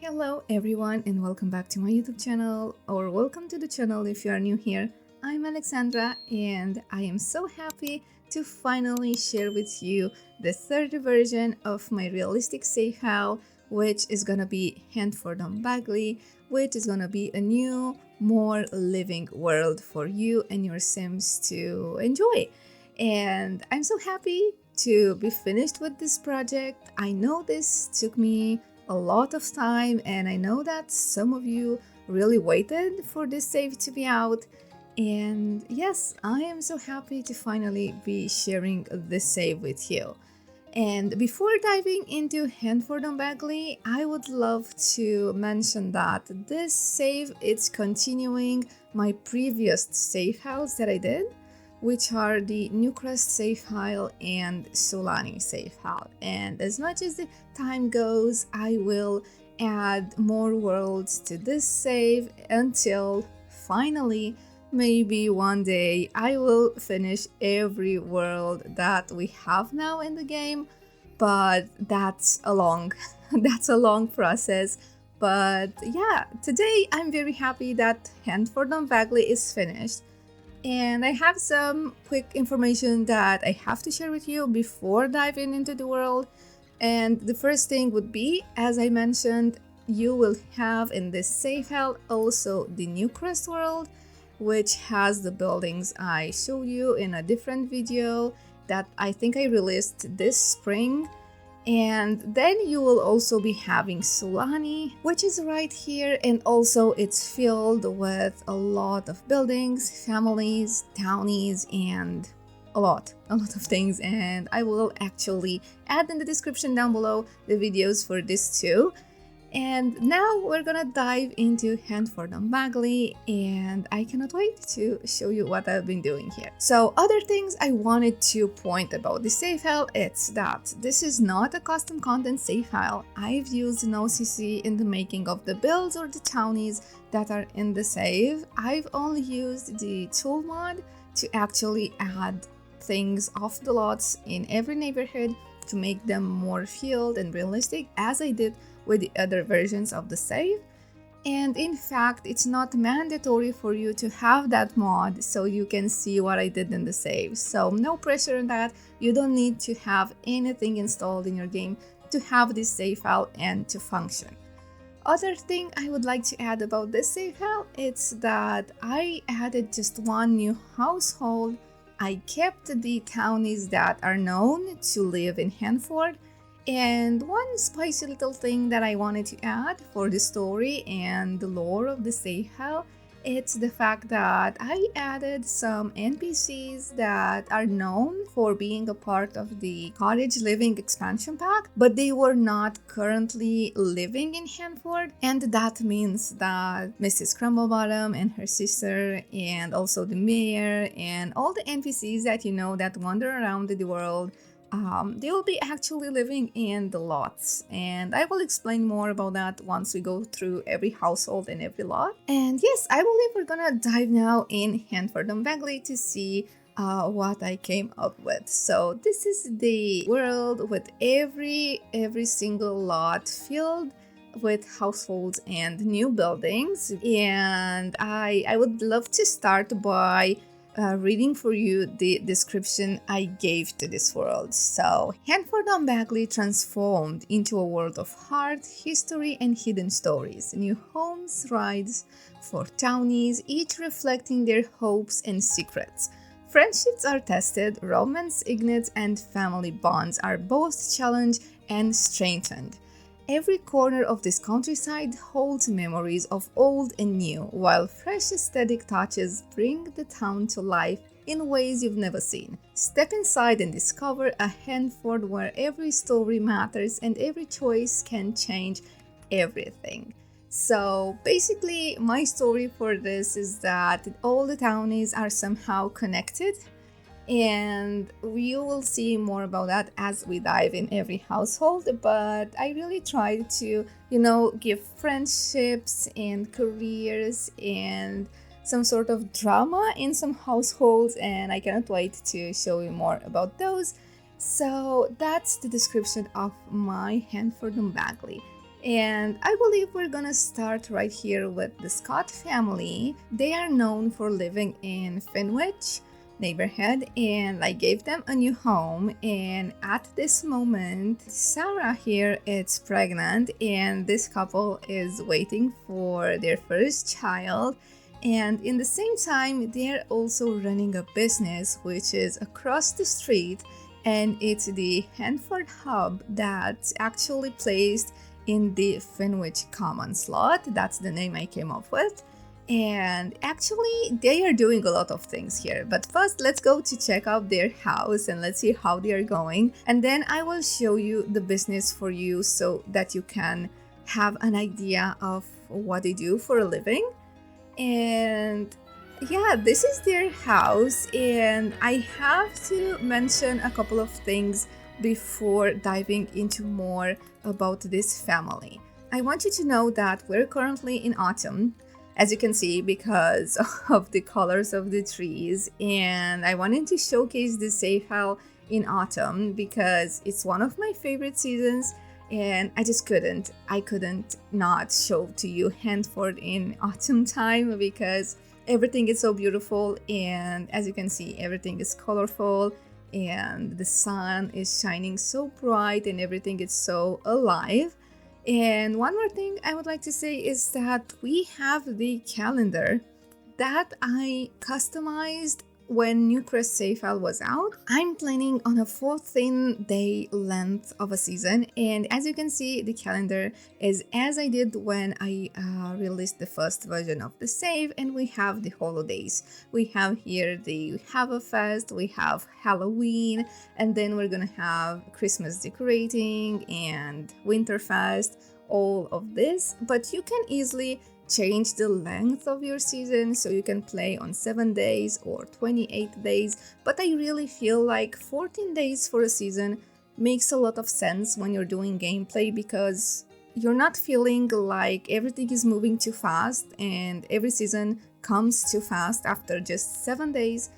Hello everyone and welcome back to my YouTube channel, or welcome to the channel if you are new here. I'm Alexandra and I am so happy to finally share with you the third version of my realistic safe house, which is gonna be Henford-On-Bagley, which is gonna be a new, more living world for you and your Sims to enjoy. And I'm so happy to be finished with this project. I know this took me a lot of time, and I know that some of you really waited for this save to be out. And yes, I am so happy to finally be sharing this save with you. And before diving into Henford-On-Bagley, I would love to mention that this save is continuing my previous save house that I did, which are the new Crest Save V1 and Sulani Save V2. And as much as the time goes, I will add more worlds to this save until finally, maybe one day, I will finish every world that we have now in the game. But that's a long process. But yeah, today I'm very happy that Henford-On-Bagley is finished. And I have some quick information that I have to share with you before diving into the world. And the first thing would be, as I mentioned, you will have in this safe house also the new Crest world, which has the buildings I showed you in a different video that I think I released this spring. And then you will also be having Sulani, which is right here, and also it's filled with a lot of buildings, families, townies, and a lot of things. And I will actually add in the description down below the videos for this too. And now we're gonna dive into Henford-On-Bagley, and I cannot wait to show you what I've been doing here. So other things I wanted to point about the save file, it's that this is not a custom content save file. I've used no CC in the making of the builds or the townies that are in the save. I've only used the tool mod to actually add things off the lots in every neighborhood to make them more filled and realistic, as I did with the other versions of the save. And in fact, it's not mandatory for you to have that mod so you can see what I did in the save. So no pressure on that. You don't need to have anything installed in your game to have this save file and to function. Other thing I would like to add about this save file, it's that I added just one new household. I kept the townies that are known to live in Henford. And one spicy little thing that I wanted to add for the story and the lore of the save house, it's the fact that I added some NPCs that are known for being a part of the Cottage Living expansion pack, but they were not currently living in Henford. And that means that Mrs. Crumblebottom and her sister, and also the mayor, and all the NPCs that you know that wander around the world, they will be actually living in the lots, and I will explain more about that once we go through every household and every lot. And yes, I believe we're gonna dive now in Henford-On-Bagley to see what I came up with. So this is the world with every single lot filled with households and new buildings. And I would love to start by reading for you the description I gave to this world. So, Henford-On-Bagley transformed into a world of heart, history, and hidden stories. New homes rise for townies, each reflecting their hopes and secrets. Friendships are tested, romance ignites, and family bonds are both challenged and strengthened. Every corner of this countryside holds memories of old and new, while fresh aesthetic touches bring the town to life in ways you've never seen. Step inside and discover a Henford where every story matters and every choice can change everything. So basically, my story for this is that all the townies are somehow connected. And we will see more about that as we dive in every household, but I really try to, give friendships and careers and some sort of drama in some households, and I cannot wait to show you more about those. So that's the description of my Henford-On-Bagley. And I believe we're gonna start right here with the Scott family. They are known for living in Finwich neighborhood, and I gave them a new home. And at this moment, Sarah here is pregnant, and this couple is waiting for their first child. And in the same time, they're also running a business which is across the street, and it's the Henford Hub that's actually placed in the Finwich Common slot. That's the name I came up with. And actually, they are doing a lot of things here. But first, let's go to check out their house and let's see how they are going. And then I will show you the business for you so that you can have an idea of what they do for a living. And yeah, this is their house, and I have to mention a couple of things before diving into more about this family. I want you to know that we're currently in autumn, as you can see, because of the colors of the trees, and I wanted to showcase the Save House in autumn because it's one of my favorite seasons, and I couldn't not show to you Henford in autumn time because everything is so beautiful, and as you can see, everything is colorful and the sun is shining so bright and everything is so alive. And one more thing I would like to say is that we have the calendar that I customized when new Crest Save was out. I'm planning on a 14-day length of a season, and as you can see, the calendar is as I did when I released the first version of the save. And we have the holidays. We have here the Haverfest, we have Halloween, and then we're gonna have Christmas decorating and Winterfest, all of this. But you can easily change the length of your season, so you can play on 7 days or 28 days, but I really feel like 14 days for a season makes a lot of sense when you're doing gameplay, because you're not feeling like everything is moving too fast and every season comes too fast after just 7 days.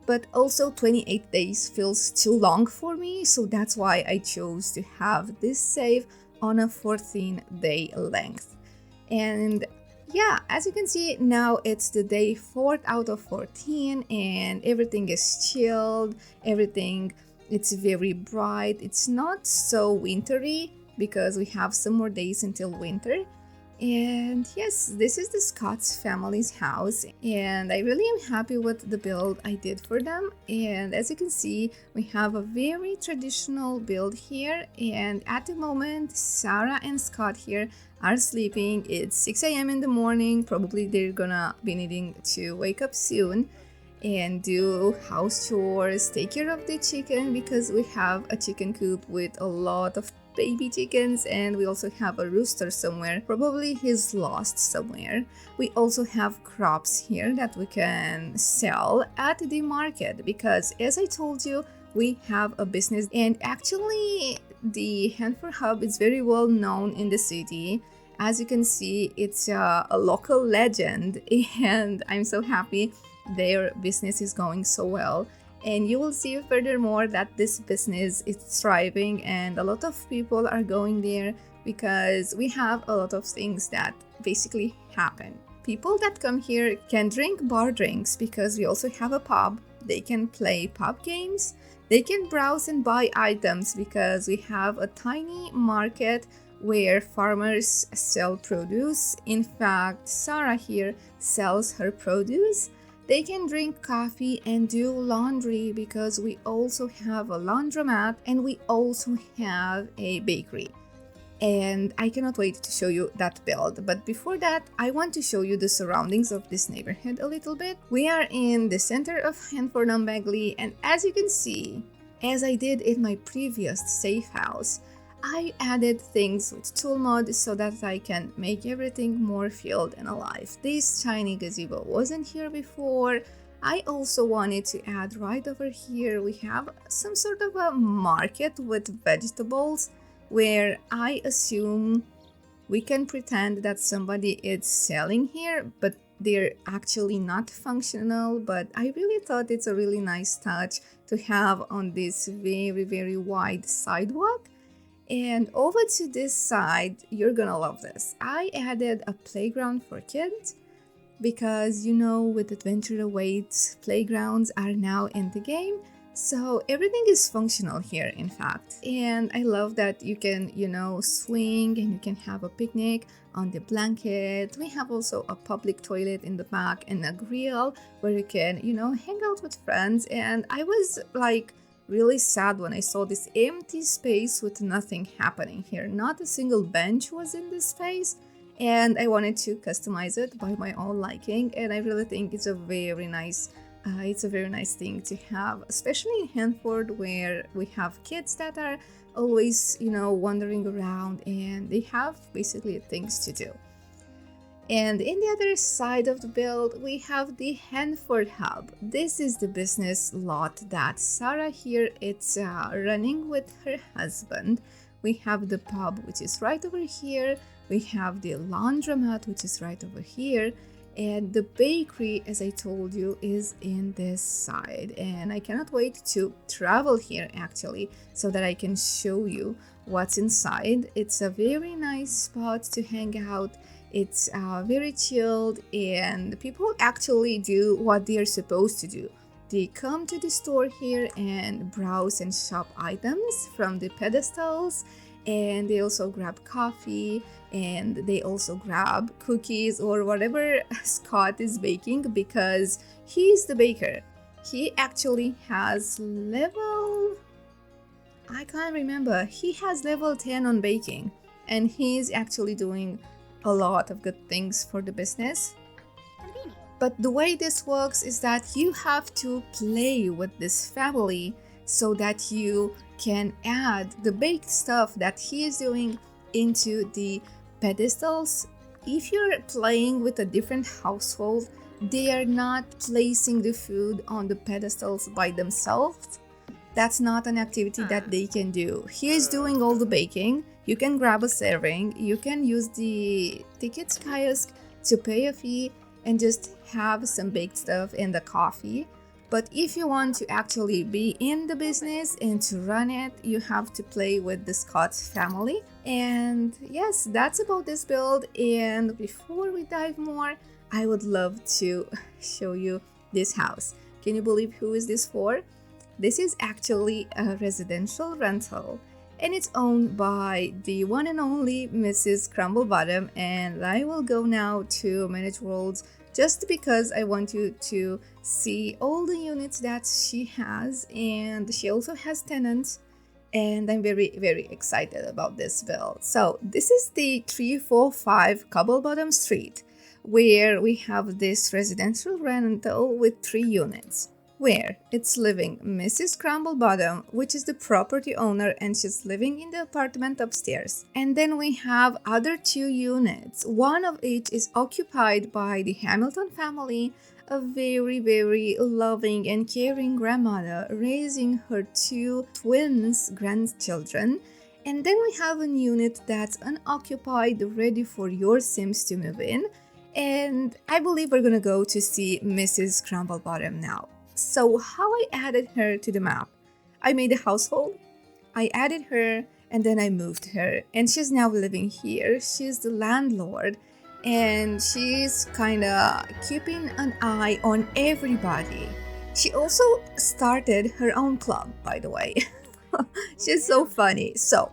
But also 28 days feels too long for me, so that's why I chose to have this save on a 14-day length. And yeah, as you can see, now it's the day 4 out of 14 and everything is chilled, everything, it's very bright, it's not so wintry because we have some more days until winter. And yes, this is the Scott's family's house, and I really am happy with the build I did for them. And as you can see, we have a very traditional build here, and at the moment Sarah and Scott here are sleeping. It's 6 a.m. in the morning. Probably they're gonna be needing to wake up soon and do house chores, take care of the chicken because we have a chicken coop with a lot of baby chickens, and we also have a rooster somewhere. Probably he's lost somewhere. We also have crops here that we can sell at the market because, as I told you, we have a business, and actually the Henford Hub is very well known in the city. As you can see, it's a local legend, and I'm so happy their business is going so well. And you will see furthermore that this business is thriving and a lot of people are going there because we have a lot of things that basically happen. People that come here can drink bar drinks because we also have a pub. They can play pub games. They can browse and buy items because we have a tiny market where farmers sell produce. In fact, Sarah here sells her produce. They can drink coffee and do laundry because we also have a laundromat and we also have a bakery. And I cannot wait to show you that build. But before that, I want to show you the surroundings of this neighborhood a little bit. We are in the center of Henford-On-Bagley, and as you can see, as I did in my previous safe house, I added things with tool mod so that I can make everything more filled and alive. This tiny gazebo wasn't here before. I also wanted to add right over here, we have some sort of a market with vegetables where I assume we can pretend that somebody is selling here, but they're actually not functional. But I really thought it's a really nice touch to have on this very wide sidewalk. And over to this side, you're gonna love this. I added a playground for kids because, you know, with Adventure Awaits, playgrounds are now in the game. So everything is functional here, in fact. And I love that you can, you know, swing and you can have a picnic on the blanket. We have also a public toilet in the back and a grill where you can, you know, hang out with friends. And I was like really sad when I saw this empty space with nothing happening here. Not a single bench was in this space. And I wanted to customize it by my own liking. And I really think it's a very nice thing to have, especially in Henford, where we have kids that are always, you know, wandering around and they have basically things to do. And in the other side of the build, we have the Henford Hub. This is the business lot that Sarah here is running with her husband. We have the pub, which is right over here. We have the laundromat, which is right over here. And the bakery, as I told you, is in this side. And I cannot wait to travel here actually, so that I can show you what's inside. It's a very nice spot to hang out. It's very chilled, and people actually do what they are supposed to do. They come to the store here and browse and shop items from the pedestals, and they also grab coffee, and they also grab cookies or whatever Scott is baking, because he's the baker. He actually has level, I can't remember, he has level 10 on baking, and he's actually doing a lot of good things for the business. But the way this works is that you have to play with this family so that you can add the baked stuff that he is doing into the pedestals. If you're playing with a different household, they are not placing the food on the pedestals by themselves. That's not an activity that they can do. He is doing all the baking. You can grab a serving, you can use the tickets kiosk to pay a fee and just have some baked stuff and the coffee. But if you want to actually be in the business and to run it, you have to play with the Scott family. And yes, that's about this build. And before we dive more, I would love to show you this house. Can you believe who is this for? This is actually a residential rental, and it's owned by the one and only Mrs. Crumblebottom. And I will go now to Manage Worlds just because I want you to see all the units that she has, and she also has tenants, and I'm very, very excited about this build. So this is the 345 Cobblebottom Street, where we have this residential rental with 3 units, where it's living Mrs. Crumblebottom, which is the property owner, and she's living in the apartment upstairs. And then we have other 2 units, one of each is occupied by the Hamilton family, a very, very loving and caring grandmother raising her 2 twins grandchildren. And then we have a unit that's unoccupied, ready for your Sims to move in. And I believe we're gonna go to see Mrs. Crumblebottom now. So how I added her to the map? I made a household, I added her, and then I moved her, and she's now living here. She's the landlord, and she's kinda keeping an eye on everybody. She also started her own club, by the way. She's so funny. So,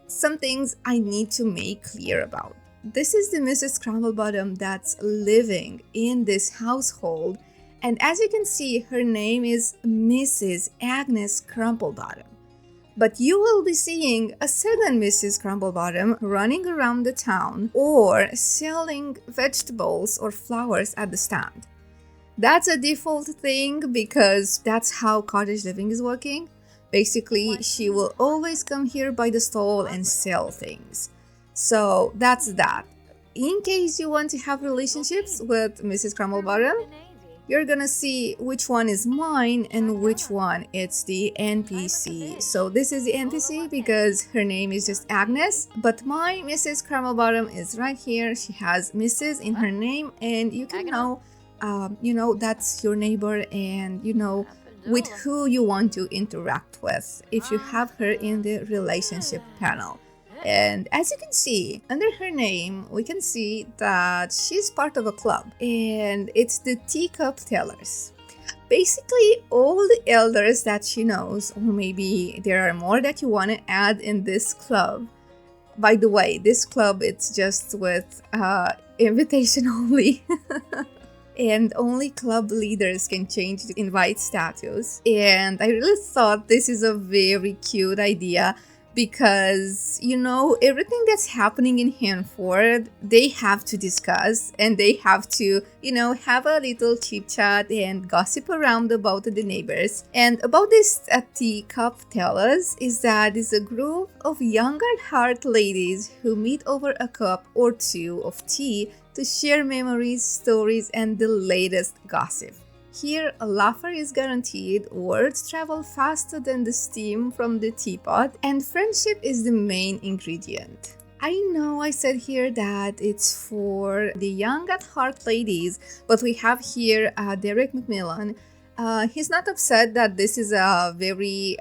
some things I need to make clear about. This is the Mrs. Crumblebottom that's living in this household. And as you can see, her name is Mrs. Agnes Crumblebottom. But you will be seeing a second Mrs. Crumblebottom running around the town or selling vegetables or flowers at the stand. That's a default thing because that's how Cottage Living is working. Basically, she will always come here by the stall and sell things. So that's that. In case you want to have relationships with Mrs. Crumblebottom, you're gonna see which one is mine and which one it's the NPC. So this is the NPC because her name is just Agnes, but my Mrs. Crumblebottom is right here. She has Mrs. in her name, and you can know, that's your neighbor, and with who you want to interact with if you have her in the relationship panel. And as you can see, under her name, we can see that she's part of a club, and it's the Teacup Tellers. Basically, all the elders that she knows, or maybe there are more that you want to add in this club. By the way, this club, it's just with invitation only. And only club leaders can change the invite status. And I really thought this is a very cute idea because, you know, everything that's happening in Henford, they have to discuss and they have to, you know, have a little chit chat and gossip around about the neighbors. And about this Teacup Tellers is that it's a group of young at heart ladies who meet over a cup or two of tea to share memories, stories, and the latest gossip. Here, a laughter is guaranteed, words travel faster than the steam from the teapot, and friendship is the main ingredient. I know I said here that it's for the young at heart ladies, but we have here Derek McMillan. He's not upset that this is a very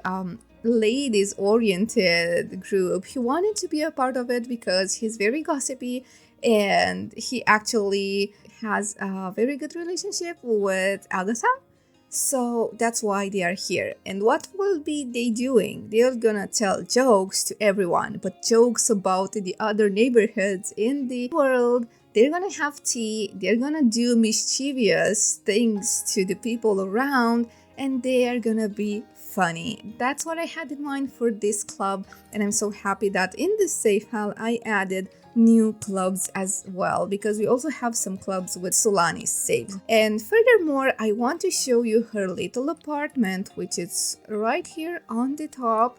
ladies-oriented group. He wanted to be a part of it because he's very gossipy and he actually has a very good relationship with Agatha. So that's why they are here. And what will be they doing? They're gonna tell jokes to everyone, but jokes about the other neighborhoods in the world. They're gonna have tea, they're gonna do mischievous things to the people around, and they are gonna be funny. That's what I had in mind for this club, and I'm so happy that in this save file I added new clubs as well, because we also have some clubs with Sulani Save. And furthermore, I want to show you her little apartment, which is right here on the top.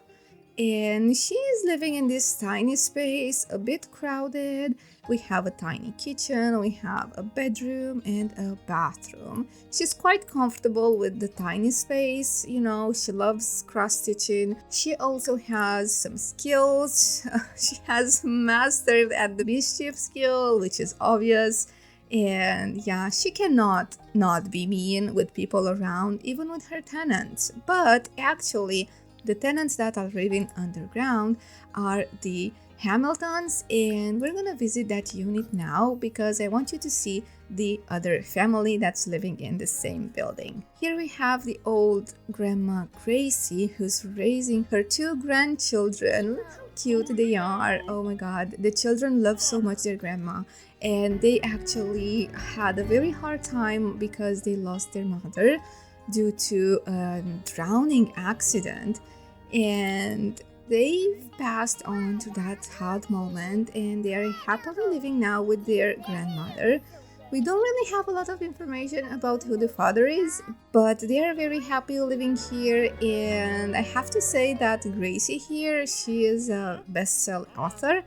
And she is living in this tiny space, a bit crowded. We have a tiny kitchen, we have a bedroom and a bathroom. She's quite comfortable with the tiny space, you know, she loves cross-stitching. She also has some skills. She has mastered at the mischief skill, which is obvious. And yeah, she cannot not be mean with people around, even with her tenants. But actually, the tenants that are living underground are the Hamiltons, and we're gonna visit that unit now because I want you to see the other family that's living in the same building. Here we have the old Grandma Gracie who's raising her two grandchildren. Look how cute they are. Oh my god, the children love so much their grandma, and they actually had a very hard time because they lost their mother due to a drowning accident, and they've passed on to that hard moment and they are happily living now with their grandmother. We don't really have a lot of information about who the father is, but they are very happy living here. And I have to say that Gracie here, she is a best-selling author,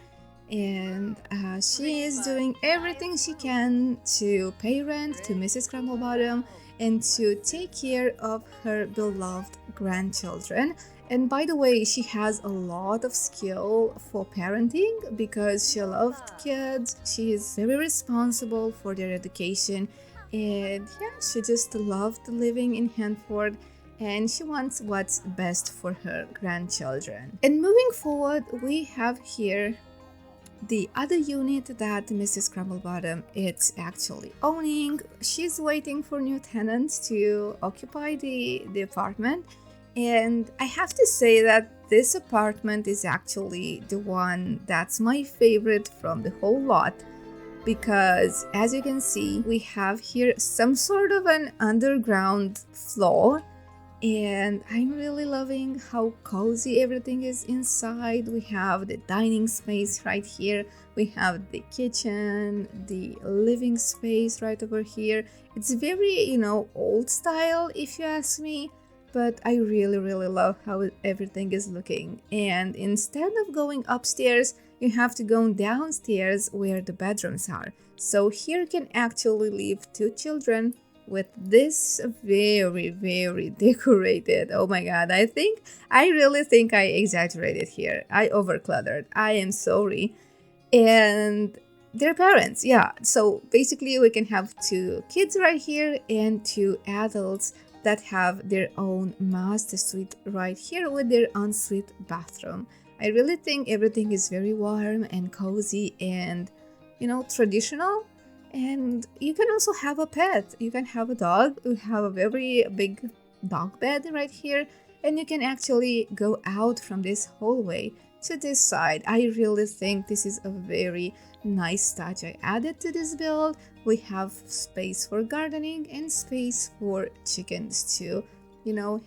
and she is doing everything she can to pay rent to Mrs. Crumblebottom and to take care of her beloved grandchildren. And by the way, she has a lot of skill for parenting because she loved kids. She is very responsible for their education. And yeah, she just loved living in Henford and she wants what's best for her grandchildren. And moving forward, we have here the other unit that Mrs. Crumblebottom is actually owning. She's waiting for new tenants to occupy the apartment. And I have to say that this apartment is actually the one that's my favorite from the whole lot, because as you can see, we have here some sort of an underground floor, and I'm really loving how cozy everything is inside. We have the dining space right here, we have the kitchen, the living space right over here. It's very, you know, old style if you ask me, but I really love how everything is looking. And instead of going upstairs, you have to go downstairs where the bedrooms are. So here you can actually leave two children with this very decorated. Oh my god, I really think I exaggerated here. I overcluttered. I am sorry. And their parents, yeah. So basically we can have two kids right here and two adults that have their own master suite right here with their ensuite bathroom. I really think everything is very warm and cozy and, traditional. And you can also have a pet. You can have a dog. We have a very big dog bed right here, and you can actually go out from this hallway to this side. I really think this is a very nice touch I added to this build. We have space for gardening and space for chickens to,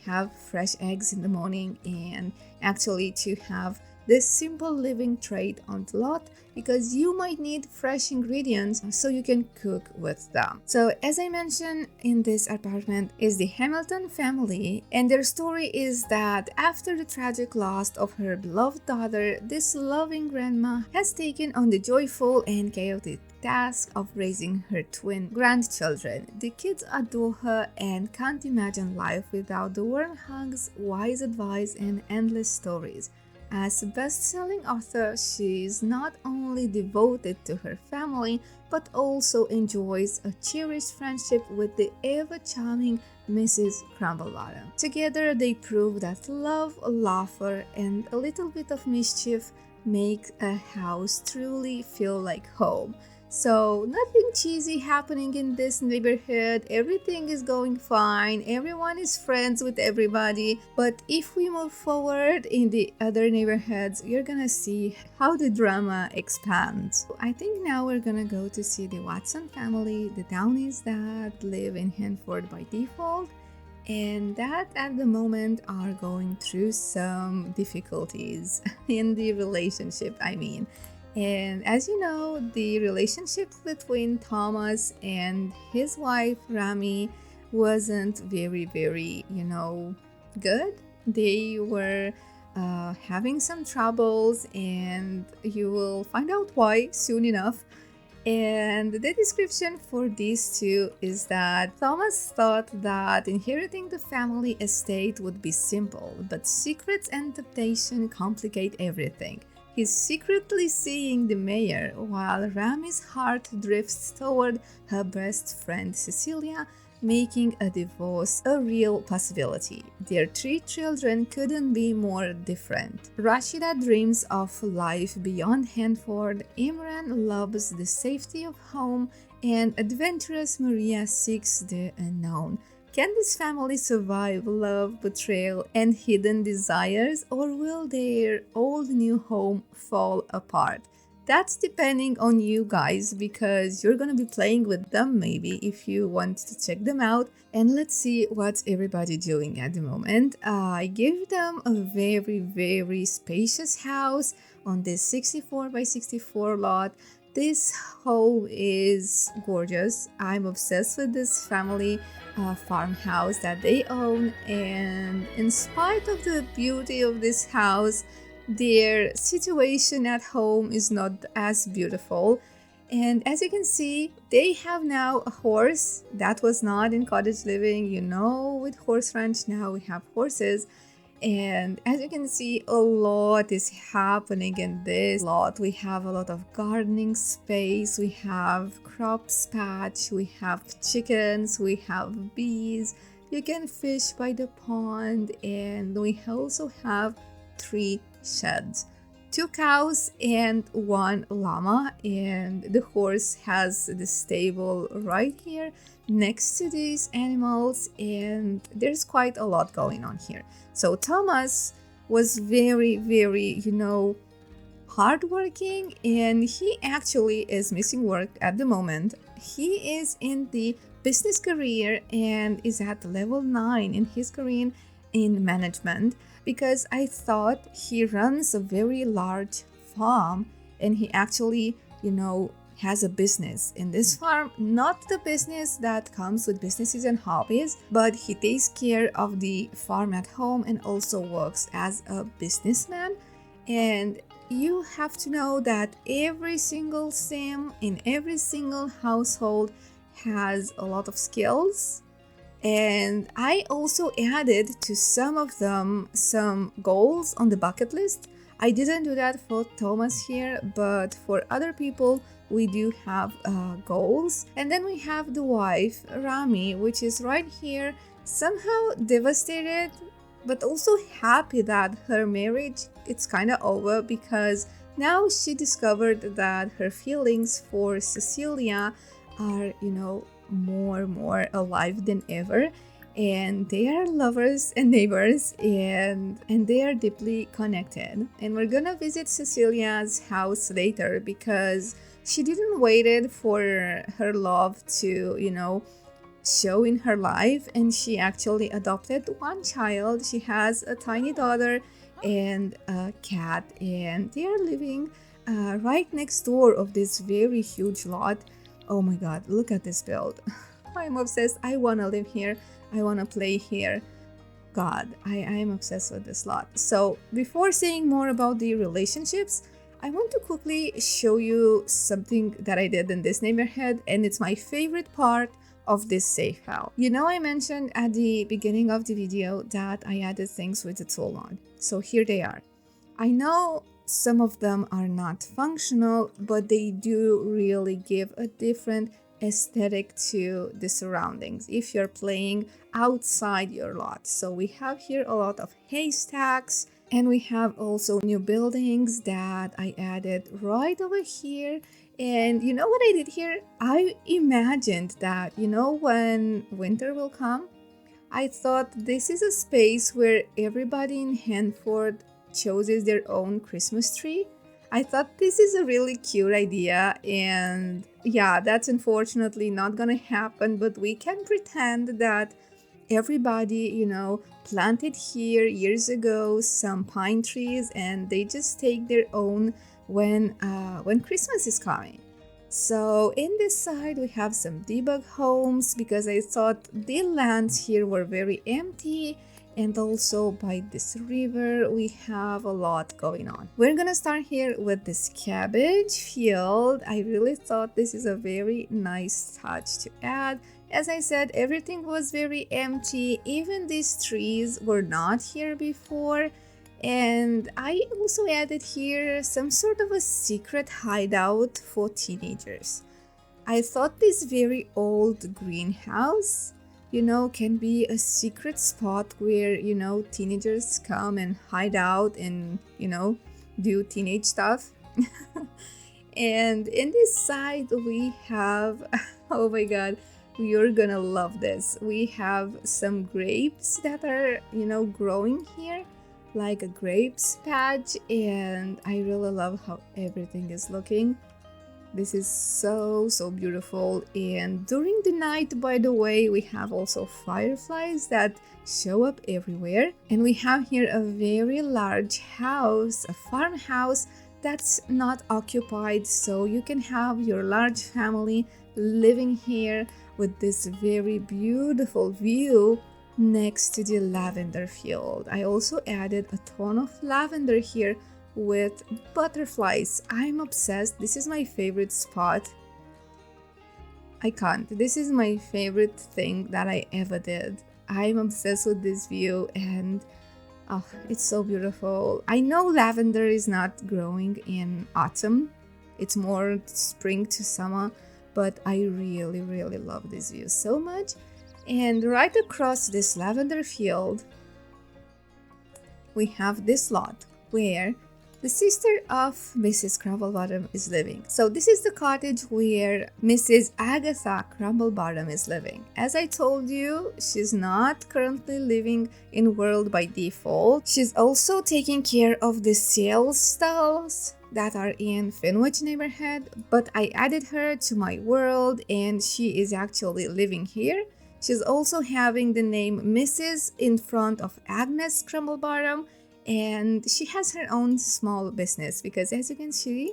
have fresh eggs in the morning, and actually to have this simple living trait on the lot, because you might need fresh ingredients so you can cook with them. So as I mentioned, in this apartment is the Hamilton family, and their story is that after the tragic loss of her beloved daughter, this loving grandma has taken on the joyful and chaotic task of raising her twin grandchildren. The kids adore her and can't imagine life without the warm hugs, wise advice, and endless stories. As a best-selling author, she is not only devoted to her family, but also enjoys a cherished friendship with the ever-charming Mrs. Crumblebottom. Together, they prove that love, laughter, and a little bit of mischief make a house truly feel like home. So nothing cheesy happening in this neighborhood. Everything is going fine. Everyone is friends with everybody. But if we move forward in the other neighborhoods, you're gonna see how the drama expands. I think now we're gonna go to see the Watson family, the Townies that live in Henford by default, and that at the moment are going through some difficulties in the relationship, And as you know, the relationship between Thomas and his wife Rami wasn't very, good. They were having some troubles, and you will find out why soon enough. And the description for these two is that Thomas thought that inheriting the family estate would be simple, but secrets and temptation complicate everything. He's secretly seeing the mayor, while Rami's heart drifts toward her best friend Cecilia, making a divorce a real possibility. Their 3 children couldn't be more different. Rashida dreams of life beyond Henford, Imran loves the safety of home, and adventurous Maria seeks the unknown. Can this family survive love, betrayal, and hidden desires, or will their old new home fall apart? That's depending on you guys, because you're gonna be playing with them maybe if you want to check them out. And let's see what everybody doing at the moment. I gave them a very, very spacious house on this 64 by 64 lot. This home is gorgeous. I'm obsessed with this family farmhouse that they own, and in spite of the beauty of this house, their situation at home is not as beautiful. And as you can see, they have now a horse that was not in Cottage Living. With Horse Ranch now we have horses. And as you can see, a lot is happening in this lot. We have a lot of gardening space, we have crops patch, we have chickens, we have bees. You can fish by the pond, and we also have 3 sheds. 2 cows and 1 llama, and the horse has the stable right here next to these animals, and there's quite a lot going on here. So Thomas was very, very, hardworking, and he actually is missing work at the moment. He is in the business career and is at level 9 in his career in management, because I thought he runs a very large farm, and he actually, has a business in this farm, not the business that comes with businesses and hobbies, but he takes care of the farm at home and also works as a businessman. And you have to know that every single sim in every single household has a lot of skills. And I also added to some of them some goals on the bucket list. I didn't do that for Thomas here, but for other people, we do have goals. And then we have the wife, Rami, which is right here somehow devastated, but also happy that her marriage it's kind of over, because now she discovered that her feelings for Cecilia are, more alive than ever, and they are lovers and neighbors, and they are deeply connected. And we're gonna visit Cecilia's house later, because she didn't waited for her love to, show in her life, and she actually adopted one child. She has a tiny daughter and a cat, and they are living right next door of this very huge lot. Oh my god, look at this build. I'm obsessed. I want to live here. I want to play here. God, I am obsessed with this lot. So before saying more about the relationships, I want to quickly show you something that I did in this neighborhood, and it's my favorite part of this safe house. I mentioned at the beginning of the video that I added things with the tool mod. So here they are. I know some of them are not functional, but they do really give a different aesthetic to the surroundings if you're playing outside your lot. So we have here a lot of haystacks, and we have also new buildings that I added right over here. And you know what I did here? I imagined that, when winter will come, I thought this is a space where everybody in Henford chooses their own Christmas tree. I thought this is a really cute idea, and yeah, that's unfortunately not gonna happen, but we can pretend that everybody, planted here years ago some pine trees, and they just take their own when Christmas is coming. So in this side we have some debug homes, because I thought the lands here were very empty, and also by this river we have a lot going on. We're gonna start here with this cabbage field. I really thought this is a very nice touch to add. As I said, everything was very empty, even these trees were not here before. And I also added here some sort of a secret hideout for teenagers. I thought this very old greenhouse, can be a secret spot where, teenagers come and hide out and, do teenage stuff. And in this side we have, oh my god, you're gonna love this. We have some grapes that are, growing here, like a grapes patch, and I really love how everything is looking. This is so beautiful. And during the night, by the way, we have also fireflies that show up everywhere. And we have here a very large house, a farmhouse that's not occupied, so you can have your large family living here with this very beautiful view next to the lavender field. I also added a ton of lavender here with butterflies. I'm obsessed. This is my favorite spot. I can't. This is my favorite thing that I ever did. I'm obsessed with this view, and oh, it's so beautiful. I know lavender is not growing in autumn. It's more spring to summer, but I really love this view so much. And right across this lavender field, we have this lot where the sister of Mrs. Crumblebottom is living. So this is the cottage where Mrs. Agatha Crumblebottom is living. As I told you, she's not currently living in World by default. She's also taking care of the sales stalls that are in Finwich neighborhood, but I added her to my world, and she is actually living here. She's also having the name Mrs. in front of Agnes Crumblebottom, and she has her own small business, because as you can see,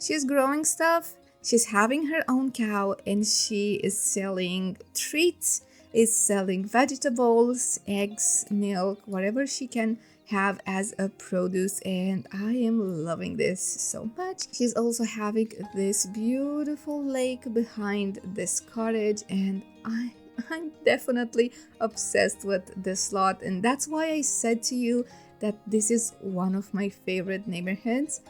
she's growing stuff, she's having her own cow, and she is selling treats, is selling vegetables, eggs, milk, whatever she can have as a produce, and I am loving this so much. She's also having this beautiful lake behind this cottage, and I'm definitely obsessed with this lot, and that's why I said to you that this is one of my favorite neighborhoods.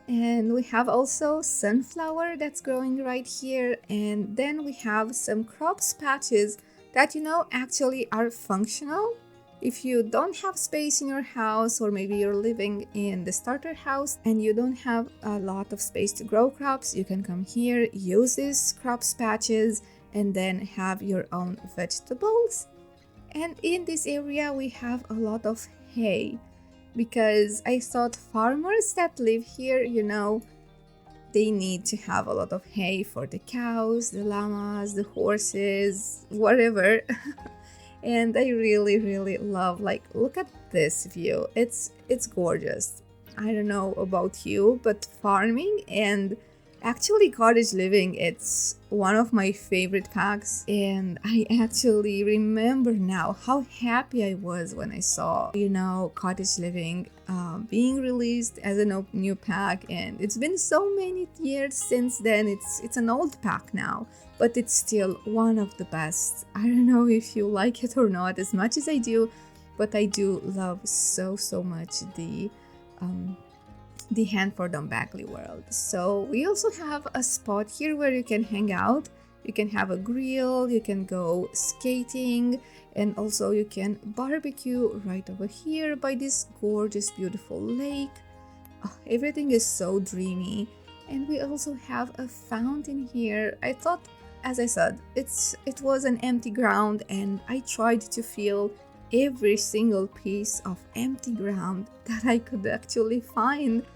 And we have also sunflower that's growing right here, and then we have some crops patches that, actually are functional. If you don't have space in your house, or maybe you're living in the starter house and you don't have a lot of space to grow crops, you can come here, use these crops patches, and then have your own vegetables. And in this area we have a lot of hay, because I thought farmers that live here, they need to have a lot of hay for the cows, the llamas, the horses, whatever. And I really, really love, like, look at this view. It's gorgeous. I don't know about you, but farming and actually cottage living, it's one of my favorite packs. And I actually remember now how happy I was when I saw, cottage living being released as a new pack. And it's been so many years since then. It's an old pack now, but it's still one of the best. I don't know if you like it or not as much as I do, but I do love so much the Henford-On-Bagley world. So we also have a spot here where you can hang out. You can have a grill, you can go skating, and also you can barbecue right over here by this gorgeous, beautiful lake. Oh, everything is so dreamy. And we also have a fountain here. I thought, as I said, it was an empty ground, and I tried to fill every single piece of empty ground that I could actually find.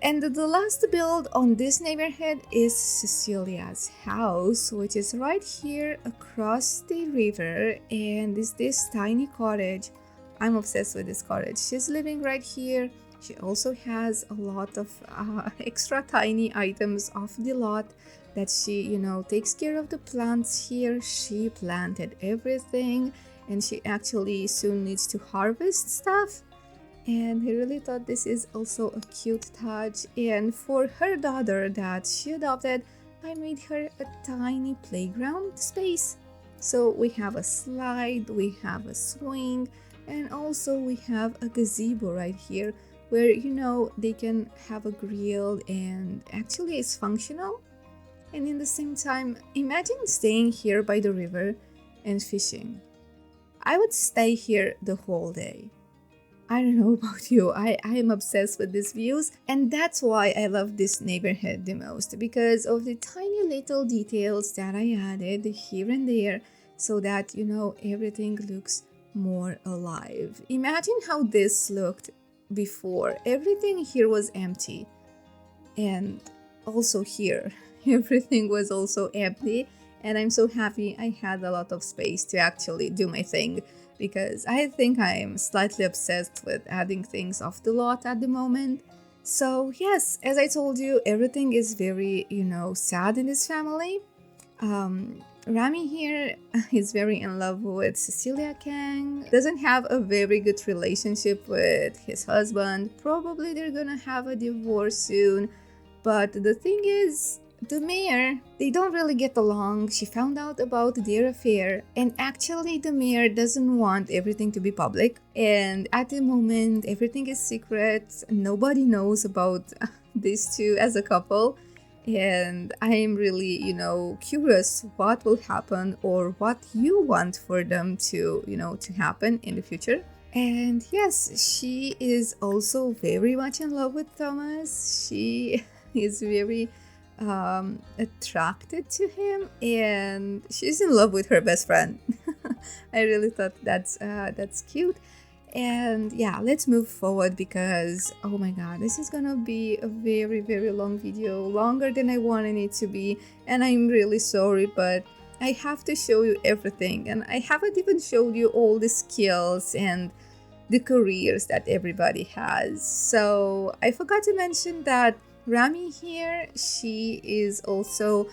And the last build on this neighborhood is Cecilia's house, which is right here across the river, and is this tiny cottage. I'm obsessed with this cottage. She's living right here. She also has a lot of extra tiny items off the lot that she, takes care of the plants here. She planted everything, and she actually soon needs to harvest stuff. And I really thought this is also a cute touch. And for her daughter that she adopted, I made her a tiny playground space. So we have a slide, we have a swing, and also we have a gazebo right here where, they can have a grill, and actually it's functional. And in the same time, imagine staying here by the river and fishing. I would stay here the whole day. I don't know about you, I am obsessed with these views, and that's why I love this neighborhood the most, because of the tiny little details that I added here and there, so that, everything looks more alive. Imagine how this looked before. Everything here was empty, and also here, everything was also empty, and I'm so happy I had a lot of space to actually do my thing, because I think I'm slightly obsessed with adding things off the lot at the moment. So yes, as I told you, everything is very, sad in this family. Rami here is very in love with Cecilia Kang, doesn't have a very good relationship with his husband. Probably they're gonna have a divorce soon, but the thing is, the mayor, they don't really get along. She found out about their affair, and actually the mayor doesn't want everything to be public, and at the moment everything is secret. Nobody knows about these two as a couple, and I am really, curious what will happen, or what you want for them to, to happen in the future. And yes, she is also very much in love with Thomas. She is very attracted to him, and she's in love with her best friend. I really thought that's cute. And yeah, let's move forward, because oh my god, this is gonna be a very, very long video, longer than I wanted it to be, and I'm really sorry, but I have to show you everything, and I haven't even showed you all the skills and the careers that everybody has. So I forgot to mention that Rami here, she is also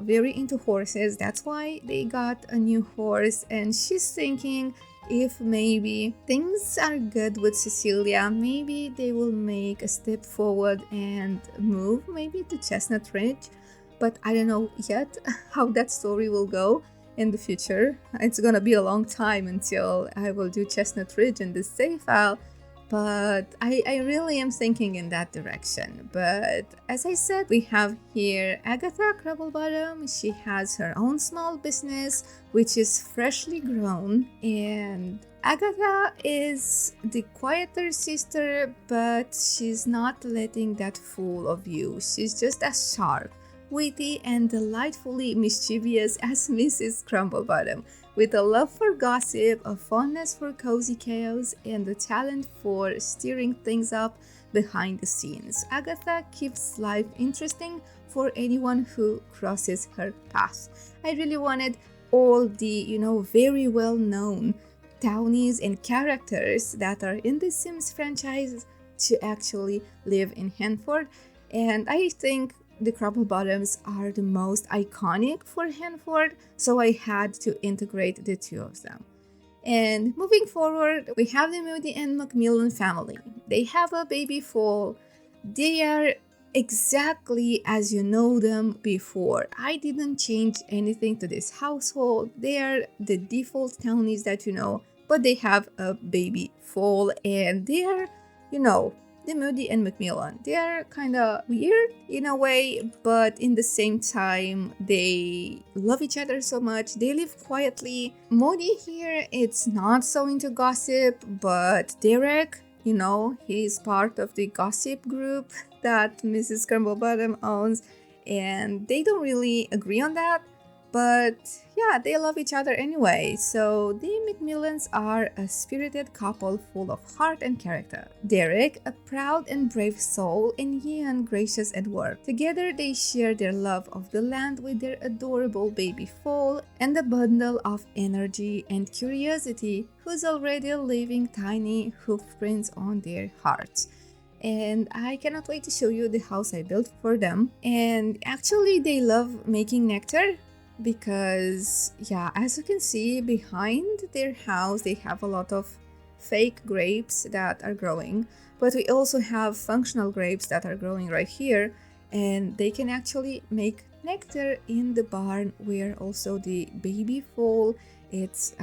very into horses. That's why they got a new horse, and she's thinking if maybe things are good with Cecilia, maybe they will make a step forward and move maybe to Chestnut Ridge. But I don't know yet how that story will go in the future. It's gonna be a long time until I will do Chestnut Ridge in this save file. but I really am thinking in that direction. But as I said, we have here Agatha Crumblebottom. She has her own small business, which is freshly grown, and Agatha is the quieter sister, but she's not letting that fool of you. She's just as sharp, witty, and delightfully mischievous as Mrs. Crumblebottom, with a love for gossip, a fondness for cozy chaos, and a talent for stirring things up behind the scenes. Agatha keeps life interesting for anyone who crosses her path. I really wanted all the, very well-known townies and characters that are in the Sims franchise to actually live in Henford, and I think the Crumblebottoms are the most iconic for Henford, so I had to integrate the two of them. And moving forward, we have the Moody and Macmillan family. They have a baby foal. They are exactly as you know them before. I didn't change anything to this household. They are the default townies that you know, but they have a baby foal, and they are, the Moody and Macmillan. They are kind of weird in a way, but in the same time, they love each other so much. They live quietly. Moody here, it's not so into gossip, but Derek, he's part of the gossip group that Mrs. Crumblebottom owns, and they don't really agree on that. But yeah, they love each other anyway. So the Macmillans are a spirited couple full of heart and character. Derek, a proud and brave soul, and Ian, gracious and warm. Together they share their love of the land with their adorable baby foal and a bundle of energy and curiosity who's already leaving tiny hoofprints on their hearts. And I cannot wait to show you the house I built for them. And actually they love making nectar, because as you can see behind their house, they have a lot of fake grapes that are growing, but we also have functional grapes that are growing right here, and they can actually make nectar in the barn where also the baby foal it's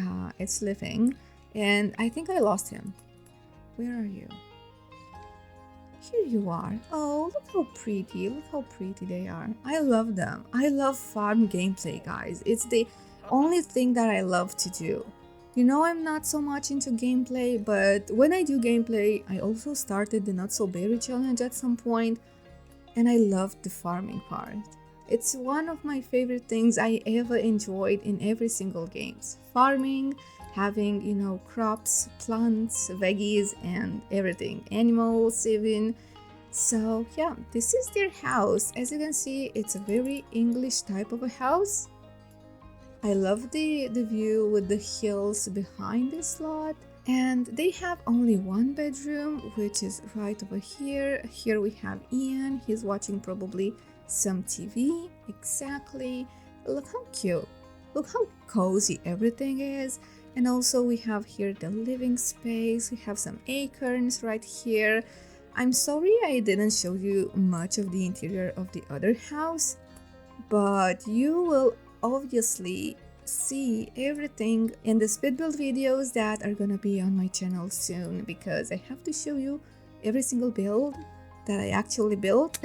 living. And I think I lost him. Where are you? Here you are. Oh, look how pretty. Look how pretty they are. I love them. I love farm gameplay, guys. It's the only thing that I love to do. I'm not so much into gameplay, but when I do gameplay, I also started the Not So Berry challenge at some point, and I loved the farming part. It's one of my favorite things I ever enjoyed in every single games. Farming, having, crops, plants, veggies, and everything. Animals even. So yeah, this is their house. As you can see, it's a very English type of a house. I love the view with the hills behind this lot. And they have only one bedroom, which is right over here. Here we have Ian. He's watching probably some TV. Exactly. Look how cute. Look how cozy everything is. And also we have here the living space. We have some acorns right here. I'm sorry I didn't show you much of the interior of the other house, but you will obviously see everything in the speed build videos that are gonna be on my channel soon, because I have to show you every single build that I actually built.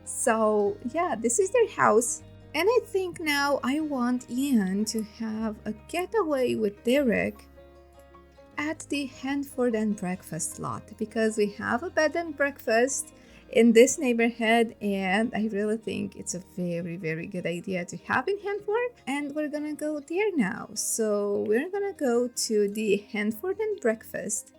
So yeah, this is their house. And I think now I want Ian to have a getaway with Derek at the Henford and Breakfast lot, because we have a bed and breakfast in this neighborhood, and I really think it's a very, very good idea to have in Henford. And we're gonna go there now. So we're gonna go to the Henford and Breakfast.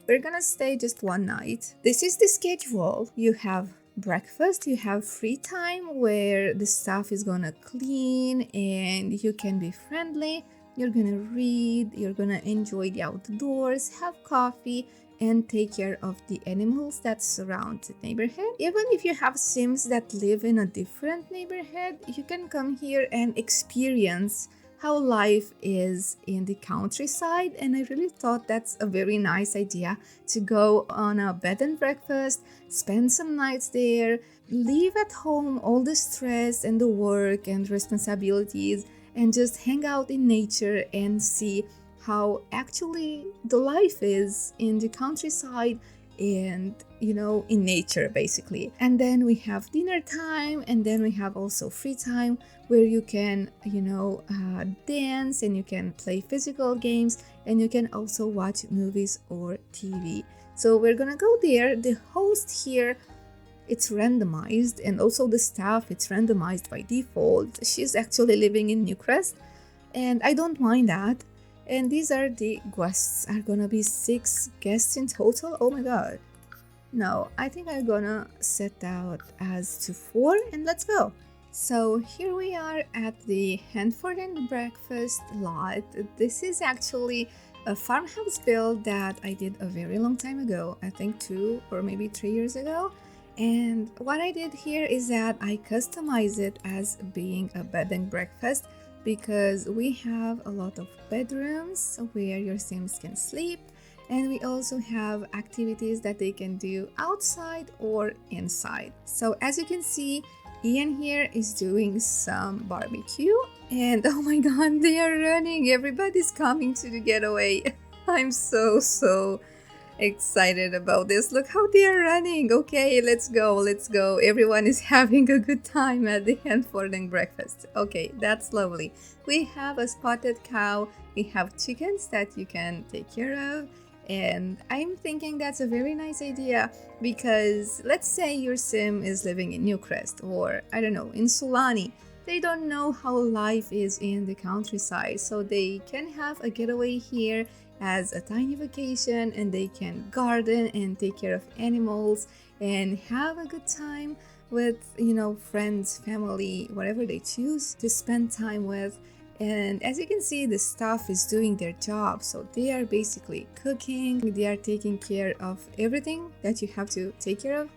We're gonna stay just one night. This is the schedule. You have breakfast, you have free time where the staff is gonna clean and you can be friendly. You're gonna read, you're gonna enjoy the outdoors, have coffee, and take care of the animals that surround the neighborhood. Even if you have Sims that live in a different neighborhood, you can come here and experience how life is in the countryside. And I really thought that's a very nice idea, to go on a bed and breakfast, spend some nights there, leave at home all the stress and the work and responsibilities, and just hang out in nature and see how actually the life is in the countryside and in nature basically. And then we have dinner time, and then we have also free time where you can dance, and you can play physical games, and you can also watch movies or TV. So we're gonna go there. The host here, it's randomized, and also the staff, it's randomized by default. She's actually living in New Crest, and I don't mind that. And these are the guests. Are gonna be 6 guests in total. Oh my god. No, I think I'm gonna set out as to 4, and let's go. So here we are at the Henford and Breakfast lot. This is actually a farmhouse build that I did a very long time ago, I think 2 or maybe 3 years ago. And what I did here is that I customized it as being a bed and breakfast, because we have a lot of bedrooms where your Sims can sleep, and we also have activities that they can do outside or inside. So as you can see, Ian here is doing some barbecue, and oh my god, they are running. Everybody's coming to the getaway. I'm so excited about this. Look how they are running. Okay, let's go. Everyone is having a good time at the Henford and Breakfast. Okay, that's lovely. We have a spotted cow, we have chickens that you can take care of, and I'm thinking that's a very nice idea, because let's say your sim is living in New Crest, or I don't know, in Sulani. They don't know how life is in the countryside, so they can have a getaway here as a tiny vacation, and they can garden and take care of animals and have a good time with friends, family, whatever they choose to spend time with. And as you can see, the staff is doing their job, so they are basically cooking, they are taking care of everything that you have to take care of.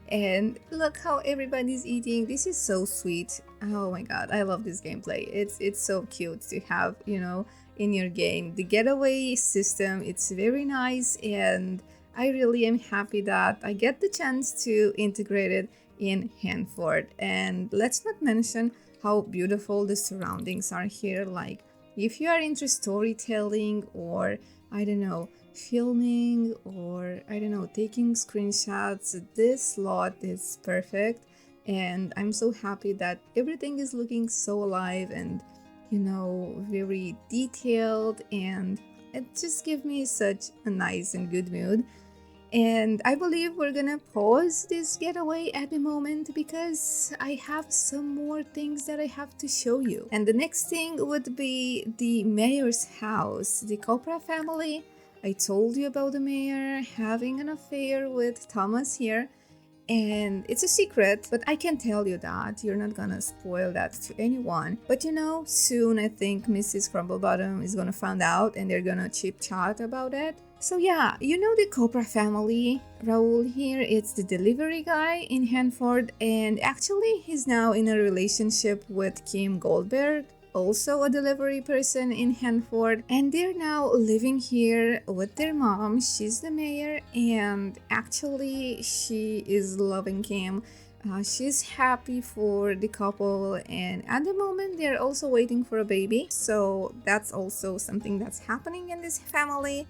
And look how everybody's eating. This is so sweet. Oh my god, I love this gameplay. It's so cute to have in your game. The getaway system, it's very nice, and I really am happy that I get the chance to integrate it in Henford. And let's not mention how beautiful the surroundings are here. Like, if you are into storytelling, or I don't know, filming, or I don't know, taking screenshots, this lot is perfect. And I'm so happy that everything is looking so alive and very detailed, and it just gives me such a nice and good mood. And I believe we're gonna pause this getaway at the moment, because I have some more things that I have to show you. And the next thing would be the mayor's house, the Copra family. I told you about the mayor having an affair with Thomas here, and it's a secret, but I can tell you that. You're not gonna spoil that to anyone. But soon I think Mrs. Crumblebottom is gonna find out, and they're gonna chip chat about it. So yeah, the Copra family. Raul here, it's the delivery guy in Henford, and actually he's now in a relationship with Kim Goldberg, also a delivery person in Henford, and they're now living here with their mom. She's the mayor, and actually she is loving Kim. She's happy for the couple, and at the moment they're also waiting for a baby, so that's also something that's happening in this family.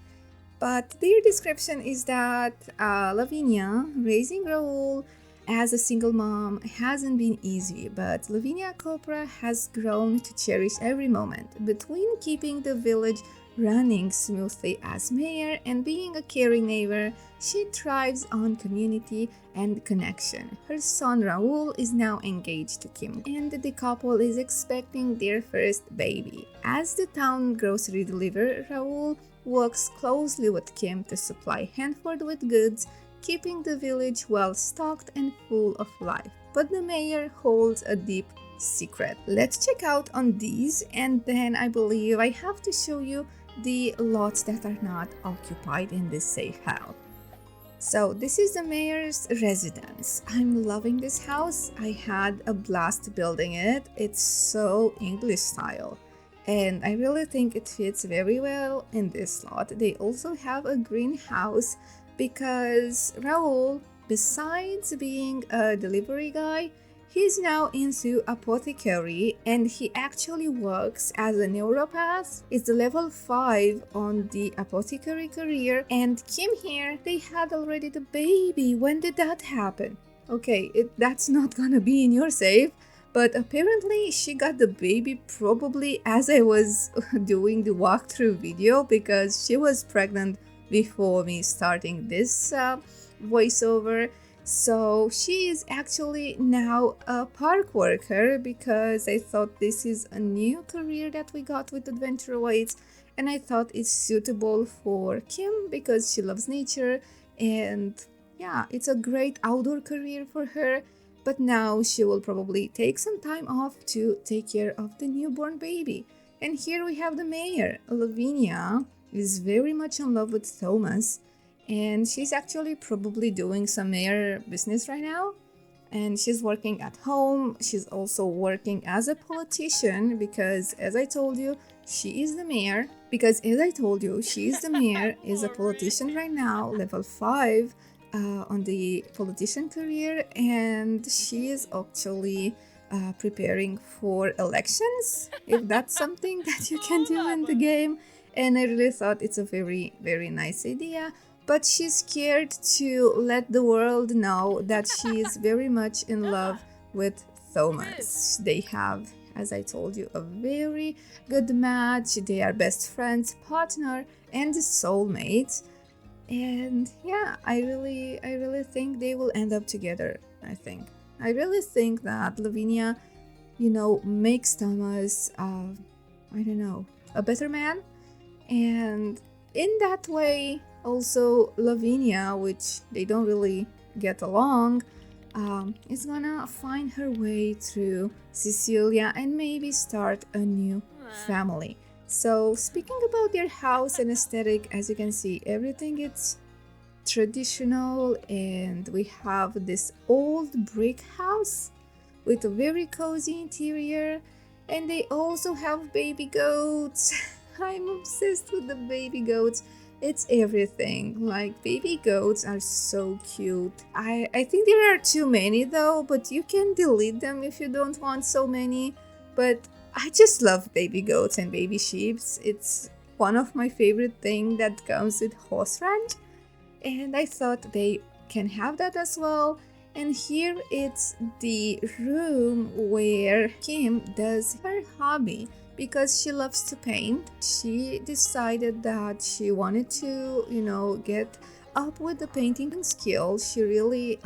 But their description is that Lavinia raising Raul as a single mom hasn't been easy, but Lavinia Copra has grown to cherish every moment. Between keeping the village running smoothly as mayor and being a caring neighbor, she thrives on community and connection. Her son Raul is now engaged to Kim, and the couple is expecting their first baby. As the town grocery deliverer, Raul works closely with Kim to supply Henford with goods, keeping the village well stocked and full of life. But the mayor holds a deep secret. Let's check out on these, and then I believe I have to show you the lots that are not occupied in this safe house. So this is the mayor's residence. I'm loving this house. I had a blast building it. It's so English style, and I really think it fits very well in this lot. They also have a greenhouse, because Raul, besides being a delivery guy, He's now into apothecary and he actually works as a neuropath. It's level 5 on the apothecary career. And Kim here, they had already the baby. When did that happen? Okay, that's not gonna be in your save. But apparently she got the baby probably as I was doing the walkthrough video, because she was pregnant before me starting this voiceover. So she is actually now a park worker, because I thought this is a new career that we got with Adventure Awaits, and I thought it's suitable for Kim because she loves nature, and yeah, it's a great outdoor career for her. But now she will probably take some time off to take care of the newborn baby. And here we have the mayor. Lavinia is very much in love with Thomas, and she's actually probably doing some mayor business right now. And she's working at home. She's also working as a politician, because as I told you, she is the mayor. Is a politician right now, level 5. On the politician career, and she is actually preparing for elections, if that's something that you can do in the game. And I really thought it's a very, very nice idea, but she's scared to let the world know that she is very much in love with Thomas. They have, as I told you, a very good match. They are best friends, partner, and soulmates. And yeah, I really think they will end up together. I really think that Lavinia, makes Thomas, I don't know, a better man. And in that way, also Lavinia, which they don't really get along, is gonna find her way through Cecilia and maybe start a new family. So speaking about their house and aesthetic, as you can see, everything is traditional, and we have this old brick house with a very cozy interior, and they also have baby goats. I'm obsessed with the baby goats. It's everything. Like, baby goats are so cute. I think there are too many though, but you can delete them if you don't want so many. But I just love baby goats and baby sheep. It's one of my favorite things that comes with horse ranch, and I thought they can have that as well. And here it's the room where Kim does her hobby, because she loves to paint. She decided that she wanted to, get up with the painting skills. She really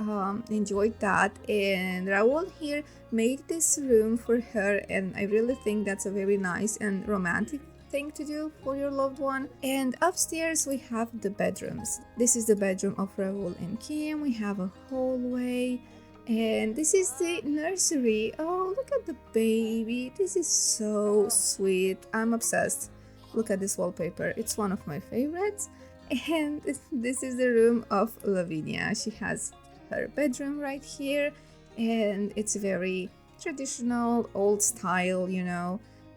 enjoyed that, and Raul here made this room for her, and I really think that's a very nice and romantic thing to do for your loved one. And upstairs we have the bedrooms. This is the bedroom of Raul and Kim. We have a hallway, and this is the nursery. Oh, look at the baby. This is so sweet. I'm obsessed. Look at this wallpaper. It's one of my favorites. And this is the room of Lavinia. She has her bedroom right here, and it's very traditional, old style,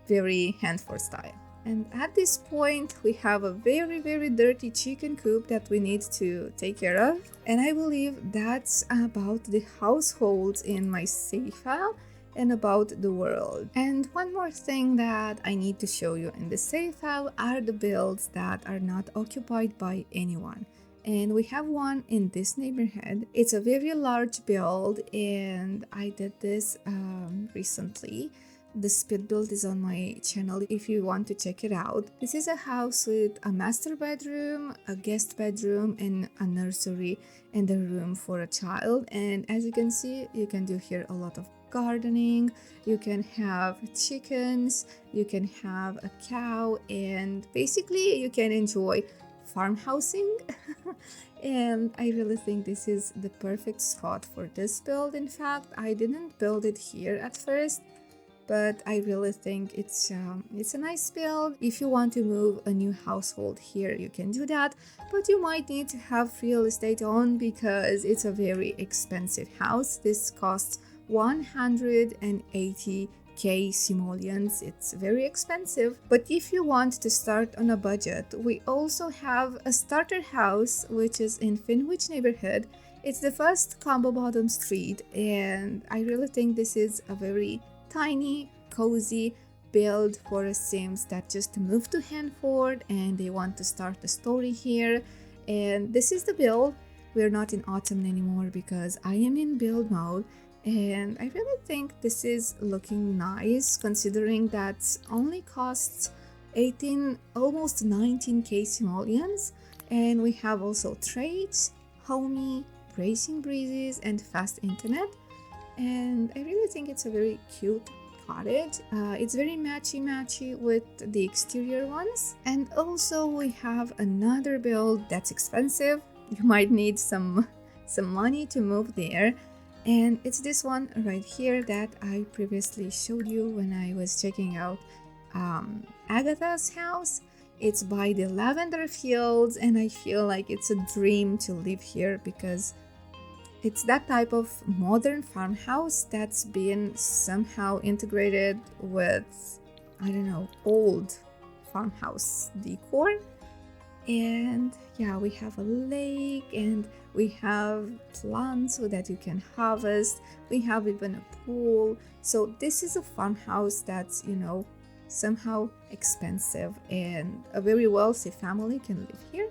very Henford style. And at this point, we have a very, very dirty chicken coop that we need to take care of. And I believe that's about the households in my save file and about the world. And one more thing that I need to show you in the save file are the builds that are not occupied by anyone. And we have one in this neighborhood. It's a very large build, and I did this recently. The speed build is on my channel if you want to check it out. This is a house with a master bedroom, a guest bedroom, and a nursery, and a room for a child. And as you can see, you can do here a lot of gardening. You can have chickens, you can have a cow, and basically you can enjoy farmhousing. And I really think this is the perfect spot for this build. In fact, I didn't build it here at first, but I really think it's a nice build. If you want to move a new household here, you can do that, but you might need to have real estate on, because it's a very expensive house. This costs 180k simoleons. It's very expensive. But if you want to start on a budget, we also have a starter house, which is in Finwich neighborhood, It's the first combo bottom street, and I really think this is a very tiny, cozy build for a Sims that just moved to Henford and they want to start a story here. And this is the build. We're not in autumn anymore because I am in build mode, and I really think this is looking nice considering that only costs 18, almost 19k simoleons. And we have also trades, homey, bracing breezes, and fast internet. And I really think it's a very cute cottage. It's very matchy with the exterior ones. And also we have another build that's expensive. You might need some money to move there. And it's this one right here that I previously showed you when I was checking out Agatha's house. It's by the lavender fields, and I feel like it's a dream to live here because it's that type of modern farmhouse that's been somehow integrated with, I don't know, old farmhouse decor. And yeah, we have a lake and we have plants so that you can harvest. We have even a pool. So this is a farmhouse that's, you know, somehow expensive, and a very wealthy family can live here.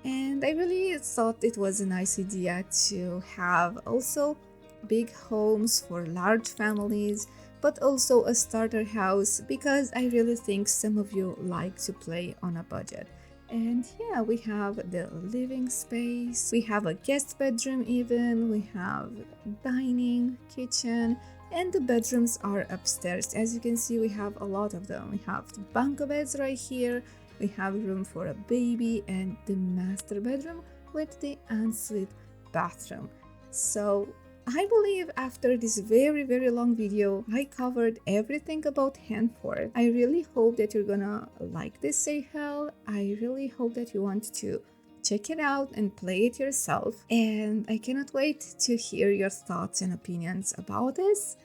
And I really thought it was a nice idea to have also big homes for large families, but also a starter house because I really think some of you like to play on a budget. And yeah, we have the living space, we have a guest bedroom even, we have dining, kitchen, and the bedrooms are upstairs. As you can see, we have a lot of them. We have the bunk beds right here, we have room for a baby, and the master bedroom with the ensuite bathroom. So I believe after this very long video, I covered everything about Henford. I really hope that you're gonna like this sale. I really hope that you want to check it out and play it yourself. And I cannot wait to hear your thoughts and opinions about this.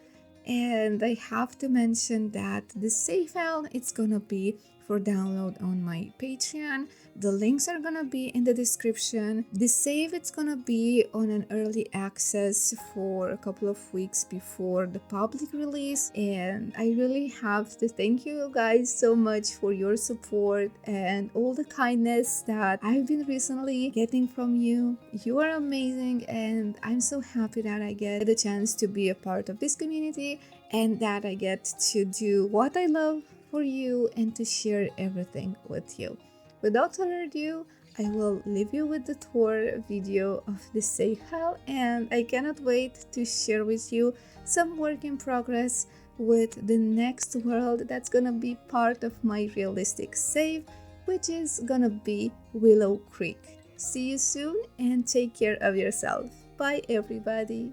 And I have to mention that the save file, it's gonna be for download on my Patreon. The links are gonna be in the description. The save, it's gonna be on an early access for a couple of weeks before the public release. And I really have to thank you guys so much for your support and all the kindness that I've been recently getting from you. You are amazing, and I'm so happy that I get the chance to be a part of this community and that I get to do what I love for you and to share everything with you. Without further ado, I will leave you with the tour video of the save file, and I cannot wait to share with you some work in progress with the next world that's gonna be part of my realistic save, which is gonna be Willow Creek. See you soon and take care of yourself. Bye everybody.